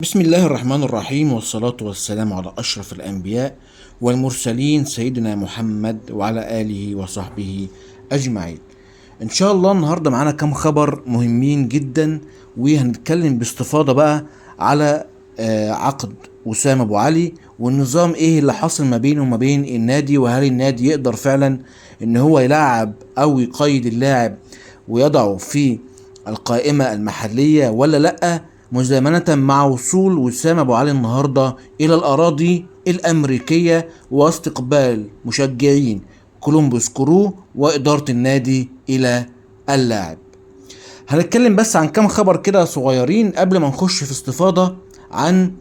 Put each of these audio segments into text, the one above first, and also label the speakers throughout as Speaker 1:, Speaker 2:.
Speaker 1: بسم الله الرحمن الرحيم، والصلاة والسلام على أشرف الأنبياء والمرسلين سيدنا محمد وعلى آله وصحبه أجمعين. إن شاء الله النهاردة معانا كم خبر مهمين جدا، وهنتكلم باستفاضة بقى على عقد وسام أبو علي، والنظام إيه اللي حصل ما بينه وما بين النادي، وهل النادي يقدر فعلا إن هو يلعب أو يقيد اللاعب ويضعه في القائمة المحلية ولا لأ، مزامنة مع وصول وسام أبو علي النهاردة إلى الأراضي الأمريكية واستقبال مشجعين كولومبوس كرو وإدارة النادي إلى اللاعب. هنتكلم بس عن كام خبر كده صغيرين قبل ما نخش في استفاضة عن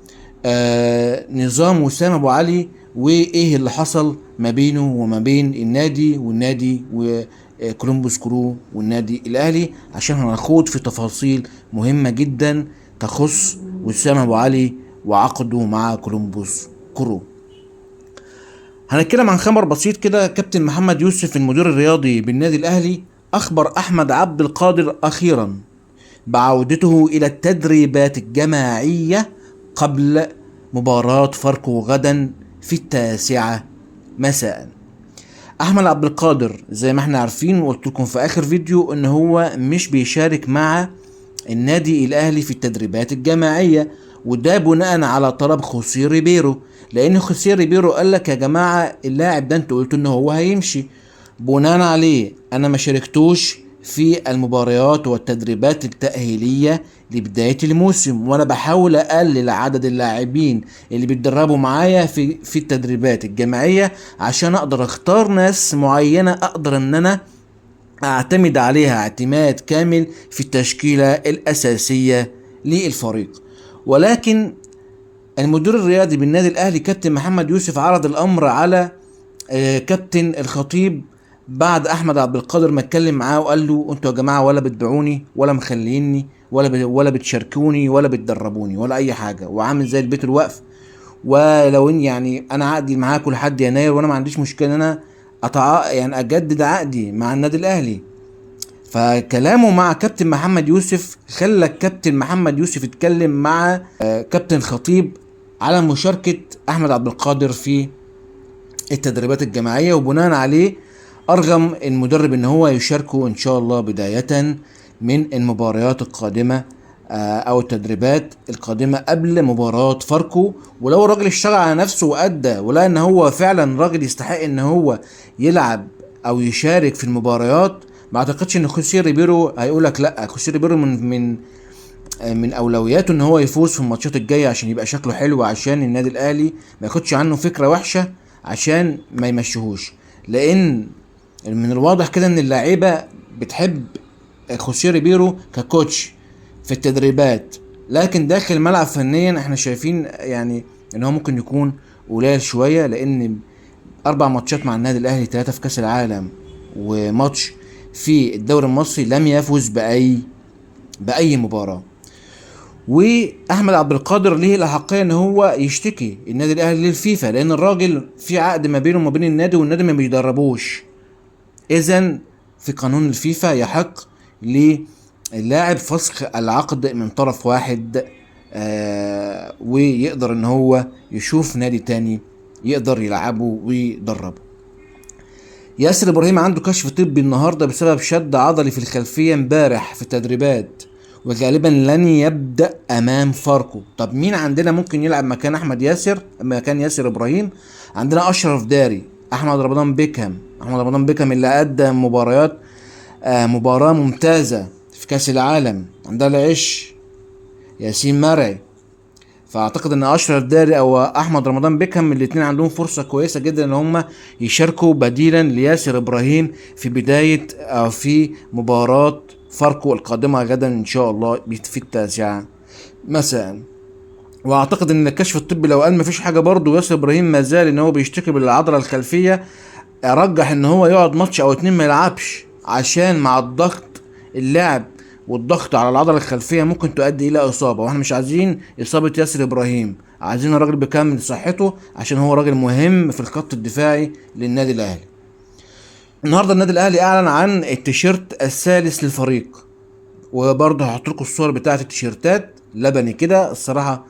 Speaker 1: نظام وسام أبو علي وإيه اللي حصل ما بينه وما بين النادي وكولومبوس كرو والنادي الأهلي، عشان هنخوض في تفاصيل مهمة جدا تخص وسام أبو علي وعقده مع كولومبوس كرو. هنتكلم عن خبر بسيط كده. كابتن محمد يوسف المدير الرياضي بالنادي الأهلي أخبر أحمد عبد القادر أخيرا بعودته إلى التدريبات الجماعية قبل مباراة فاركو غدا في 9 مساء. احمد عبد القادر زي ما احنا عارفين وقلت لكم في اخر فيديو ان هو مش بيشارك مع النادي الاهلي في التدريبات الجماعية، وده بناء على طلب خوسيه ريبيرو، لان خوسيه ريبيرو قال لك يا جماعة اللاعب ده انتوا قلتوا ان هو هيمشي، بناء عليه انا ما شاركتوش في المباريات والتدريبات التأهيلية لبداية الموسم، وانا بحاول اقلل عدد اللاعبين اللي بيتدربوا معايا في التدريبات الجماعية عشان اقدر اختار ناس معينة اقدر ان انا اعتمد عليها اعتماد كامل في التشكيلة الاساسية للفريق. ولكن المدير الرياضي بالنادي الاهلي كابتن محمد يوسف عرض الامر على كابتن الخطيب بعد احمد عبد القادر ما اتكلم معاه وقال له انتوا يا جماعه ولا بتبيعوني ولا مخليني ولا بتشاركوني ولا بتدربوني ولا اي حاجه، وعامل زي البيت الوقف. ولو ان يعني انا عقدي معاكم لحد يناير وانا ما عنديش مشكله ان انا يعني اجدد عقدي مع النادي الاهلي. فكلامه مع كابتن محمد يوسف خلى كابتن محمد يوسف يتكلم مع كابتن الخطيب على مشاركه احمد عبد القادر في التدريبات الجماعية، وبناء عليه أرغم المدرب إن هو يشاركه إن شاء الله بداية من المباريات القادمة أو التدريبات القادمة قبل مباراة فاركو. ولو الراجل اشتغل على نفسه وأدى ولقى إن هو فعلا راجل يستحق إن هو يلعب أو يشارك في المباريات، ما أعتقدش إن خوسيه ريبيرو هيقولك لأ. خوسيه ريبيرو من اولوياته ان هو يفوز في الماتشات الجايه عشان يبقى شكله حلو، عشان النادي الاهلي ما ياخدش عنه فكره وحشه عشان ما يمشيهوش، لان من الواضح كده ان اللعيبه بتحب خوسيه ريبيرو ككوتش في التدريبات، لكن داخل الملعب فنيا احنا شايفين يعني ان هو ممكن يكون قليل شويه، لان 4 ماتشات مع النادي الاهلي 3 في كاس العالم وماتش في الدوري المصري لم يفوز باي مباراه. واحمد عبد القادر ليه الاحقيه ان هو يشتكي النادي الاهلي للفيفا، لان الراجل في عقد ما بينه وما بين النادي والنادي ما بيدربوش. اذا في قانون الفيفا يحق للاعب فسخ العقد من طرف واحد، ويقدر ان هو يشوف نادي تاني يقدر يلعبه ويدربه. ياسر ابراهيم عنده كشف طبي النهارده بسبب شد عضلي في الخلفيه امبارح في التدريبات، وغالبا لن يبدأ امام فاركو. طب مين عندنا ممكن يلعب مكان ياسر ابراهيم؟ عندنا اشرف داري، احمد رمضان بيكهام اللي ادى مباراة ممتازة في كاس العالم. عندنا العش ياسين مرعي. فاعتقد ان اشرف داري او احمد رمضان بيكهام الاثنين عندهم فرصه كويسه جدا ان هم يشاركوا بديلا لياسر ابراهيم في بدايه او في مباراه فاركو القادمه غدا ان شاء الله في 9 مساء. واعتقد ان الكشف الطبي لو قال مفيش حاجه برضه ياسر ابراهيم ما زال ان هو بيشتكي بالعضله الخلفيه، ارجح ان هو يقعد ماتش او 2 ما يلعبش، عشان مع الضغط اللعب والضغط على العضله الخلفيه ممكن تؤدي الى اصابه، واحنا مش عايزين اصابه ياسر ابراهيم، عايزين الراجل بيكمل صحته عشان هو راجل مهم في الخط الدفاعي للنادي الاهلي. النهارده النادي الاهلي اعلن عن التيشيرت الثالث للفريق، وبرضه هحط لكم الصور بتاعه التيشيرتات لبني كده الصراحه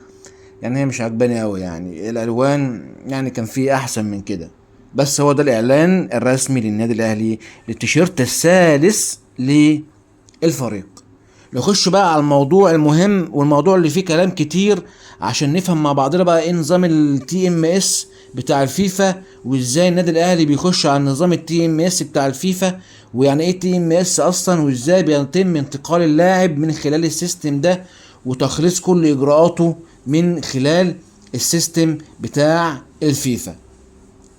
Speaker 1: يعني هي مش عجباني قوي، يعني الالوان يعني كان في احسن من كده. بس هو ده الاعلان الرسمي للنادي الاهلي للتيشيرت الثالث للفريق. نخش بقى على الموضوع المهم والموضوع اللي فيه كلام كتير، عشان نفهم مع بعضنا بقى ايه نظام التي ام اس بتاع الفيفا، وازاي النادي الاهلي بيخش على نظام التي ام اس بتاع الفيفا، ويعني ايه تي ام اس اصلا، وازاي بيتم انتقال اللاعب من خلال السيستم ده، وتخليص كل اجراءاته من خلال السيستم بتاع الفيفا.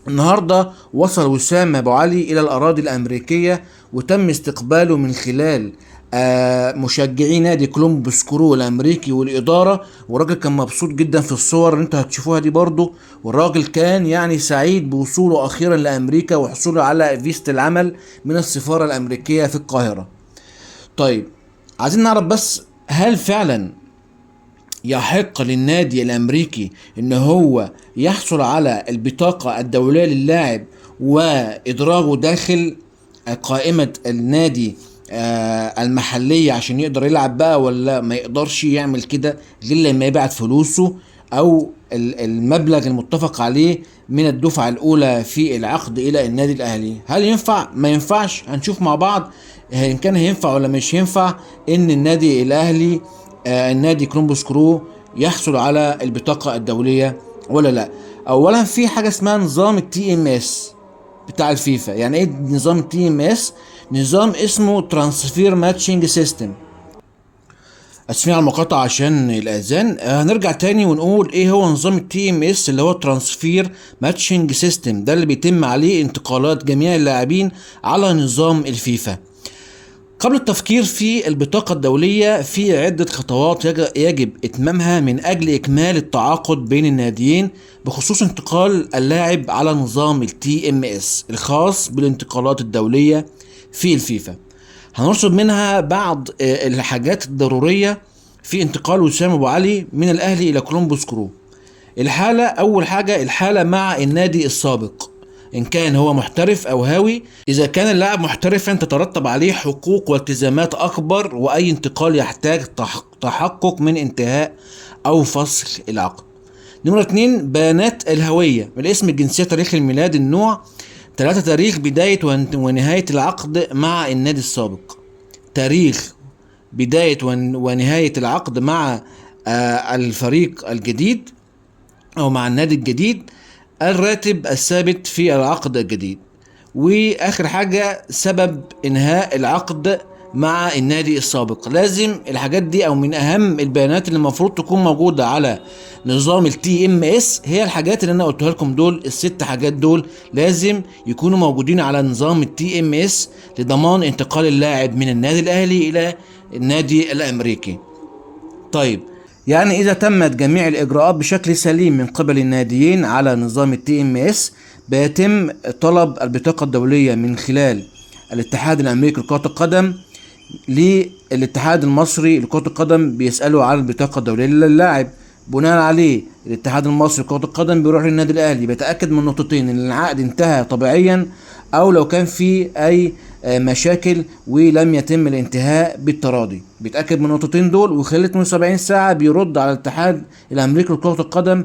Speaker 1: النهارده وصل وسام ابو علي الى الاراضي الامريكيه، وتم استقباله من خلال مشجعي نادي كولومبوس كرو الامريكي والاداره، والراجل كان مبسوط جدا في الصور اللي انتوا هتشوفوها دي برضو، والراجل كان يعني سعيد بوصوله اخيرا لامريكا وحصوله على فيزة العمل من السفاره الامريكيه في القاهره. طيب، عايزين نعرف بس، هل فعلا يحق للنادي الامريكي ان هو يحصل على البطاقة الدولية للاعب وادراجه داخل قائمة النادي المحلية عشان يقدر يلعب بقى، ولا ما يقدرش يعمل كده غير لما يبعت فلوسه او المبلغ المتفق عليه من الدفعة الاولى في العقد الى النادي الاهلي؟ هل ينفع ما ينفعش؟ هنشوف مع بعض ان كان هينفع ولا مش ينفع ان النادي الاهلي النادي كولومبوس كرو يحصل على البطاقة الدولية ولا لا. اولا في حاجة اسمها نظام التي ام اس بتاع الفيفا. يعني ايه نظام التي ام اس؟ نظام اسمه ترانسفير ماتشنج سيستم. اسمع المقاطعة عشان الاذان. هنرجع تاني ونقول ايه هو نظام التي ام اس، اللي هو ترانسفير ماتشنج سيستم، ده اللي بيتم عليه انتقالات جميع اللاعبين على نظام الفيفا. قبل التفكير في البطاقة الدولية في عدة خطوات يجب إتمامها من أجل إكمال التعاقد بين الناديين بخصوص انتقال اللاعب على نظام التي ام اس الخاص بالانتقالات الدولية في الفيفا. هنرصد منها بعض الحاجات الضرورية في انتقال وسام أبو علي من الأهلي إلى كولومبوس كرو. الحالة، أول حاجة الحالة مع النادي السابق، إن كان هو محترف أو هاوي. إذا كان اللاعب محترفا تترتب عليه حقوق والتزامات أكبر، وأي انتقال يحتاج تحقق من انتهاء أو فصل العقد. نمرة 2 بيانات الهوية: الاسم، الجنسية، تاريخ الميلاد، النوع. 3 تاريخ بداية ونهاية العقد مع النادي السابق. تاريخ بداية ونهاية العقد مع الفريق الجديد أو مع النادي الجديد. الراتب الثابت في العقد الجديد. واخر حاجة سبب انهاء العقد مع النادي السابق. لازم الحاجات دي، او من اهم البيانات اللي المفروض تكون موجودة على نظام التي ام اس، هي الحاجات اللي انا قلتها لكم دول. ال6 حاجات دول لازم يكونوا موجودين على نظام التي ام اس لضمان انتقال اللاعب من النادي الاهلي الى النادي الامريكي. طيب، يعني إذا تمت جميع الإجراءات بشكل سليم من قبل الناديين على نظام التي ام اس، بيتم طلب البطاقة الدولية من خلال الاتحاد الأمريكي لكرة القدم للاتحاد المصري لكرة القدم، بيسألوا على البطاقة الدولية للاعب. بناء عليه الاتحاد المصري لكرة القدم بيروح للنادي الأهلي، بيتأكد من نقطتين: إن العقد انتهى طبيعيا، أو لو كان في أي مشاكل ولم يتم الانتهاء بالتراضي. بيتأكد من النقطتين دول، وخلال 72 ساعة بيرد على الاتحاد الأمريكي لكرة القدم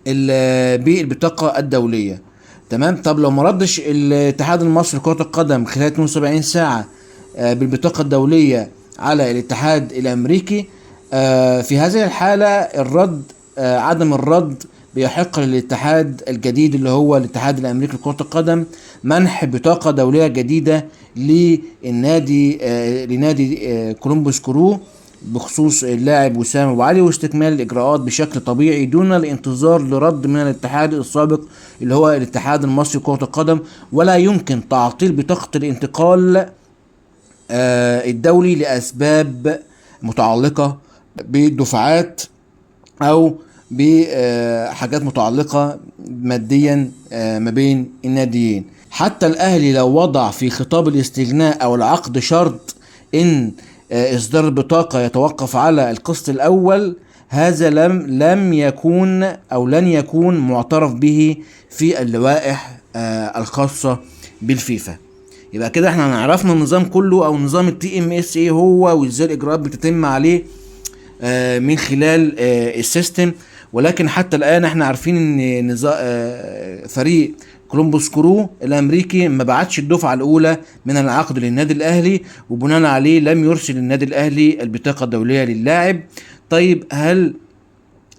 Speaker 1: بالبطاقة الدولية. تمام. طب لو ما ردش الاتحاد المصري لكرة القدم خلال 72 ساعة بالبطاقة الدولية على الاتحاد الأمريكي، في هذه الحالة الرد، عدم الرد، بيحق للاتحاد الجديد اللي هو الاتحاد الامريكي لكرة القدم منح بطاقة دولية جديدة لنادي كولومبوس كرو بخصوص اللاعب وسام ابو علي، واستكمال الاجراءات بشكل طبيعي دون الانتظار لرد من الاتحاد السابق اللي هو الاتحاد المصري لكرة القدم. ولا يمكن تعطيل بطاقة الانتقال الدولي لاسباب متعلقة بالدفعات او بحاجات متعلقة ماديا ما بين الناديين. حتى الاهلي لو وضع في خطاب الاستغناء او العقد شرط ان اصدار البطاقة يتوقف على القسط الاول، هذا لم يكون او لن يكون معترف به في اللوائح الخاصة بالفيفا. يبقى كده احنا عرفنا النظام كله، او نظام التي ام اس ايه هو، وازاي الاجراءات بتتم عليه. من خلال السيستم. ولكن حتى الان احنا عارفين ان فريق كولومبوس كرو الامريكي ما بعتش الدفعه الاولى من العقد للنادي الاهلي، وبناء عليه لم يرسل النادي الاهلي البطاقه الدوليه للاعب. طيب هل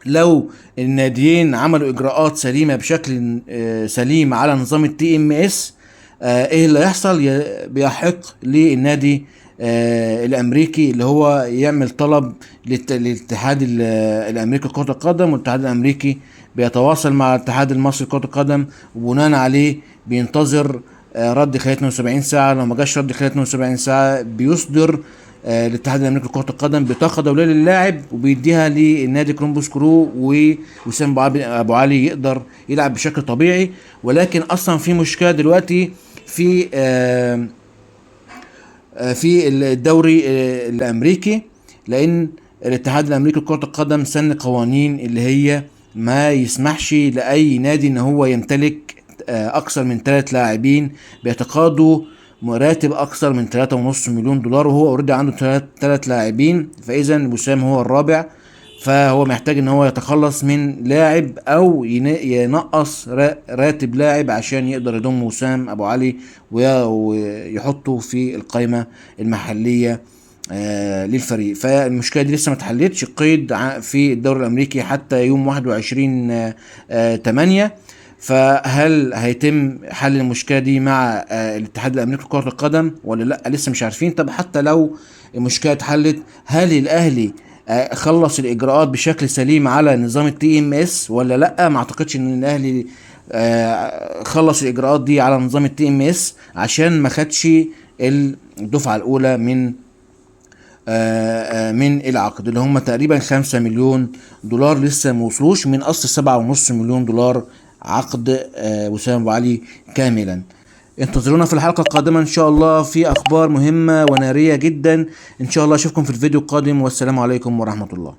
Speaker 1: لو الناديين عملوا اجراءات سليمه بشكل سليم على نظام التي ام اس، ايه اللي هيحصل؟ بيحق للنادي الامريكي اللي هو يعمل طلب للاتحاد الامريكي لكرة القدم، والاتحاد الامريكي بيتواصل مع الاتحاد المصري لكرة القدم، وبناء عليه بينتظر رد خلال 72 ساعة. لو ما جاش رد خلال 72 ساعة بيصدر الاتحاد الامريكي لكرة القدم بطاقة دولية للاعب، وبيديها للنادي كولومبوس كرو، ووسام ابو علي يقدر يلعب بشكل طبيعي. ولكن اصلا في مشكلة دلوقتي في الدوري الامريكي، لان الاتحاد الامريكي لكرة القدم سن قوانين اللي هي ما يسمحش لاي نادي ان هو يمتلك اكثر من 3 لاعبين بيتقاضوا مراتب اكثر من 3.5 مليون دولار، وهو اوريدي عنده 3 لاعبين، فاذا وسام هو الرابع، فهو محتاج ان هو يتخلص من لاعب او ينقص راتب لاعب عشان يقدر يضم وسام ابو علي ويحطه في القائمة المحلية للفريق. فالمشكلة دي لسه ما اتحلتش. قيد في الدوري الامريكي حتى يوم 21/8. فهل هيتم حل المشكلة دي مع الاتحاد الامريكي لكرة القدم ولا لا؟ لسه مش عارفين. طب حتى لو المشكلة اتحلت، هل الاهلي خلص الاجراءات بشكل سليم على نظام التي ام اس ولا لا؟ ما اعتقدش ان الاهلي خلص الاجراءات دي على نظام التي ام اس، عشان ما خدش الدفعة الاولى من العقد اللي هم تقريبا 5 مليون دولار، لسه ما وصلوش من اصل 7.5 مليون دولار عقد وسام ابو علي كاملا. انتظرونا في الحلقة القادمة ان شاء الله في اخبار مهمة ونارية جدا. ان شاء الله اشوفكم في الفيديو القادم، والسلام عليكم ورحمة الله.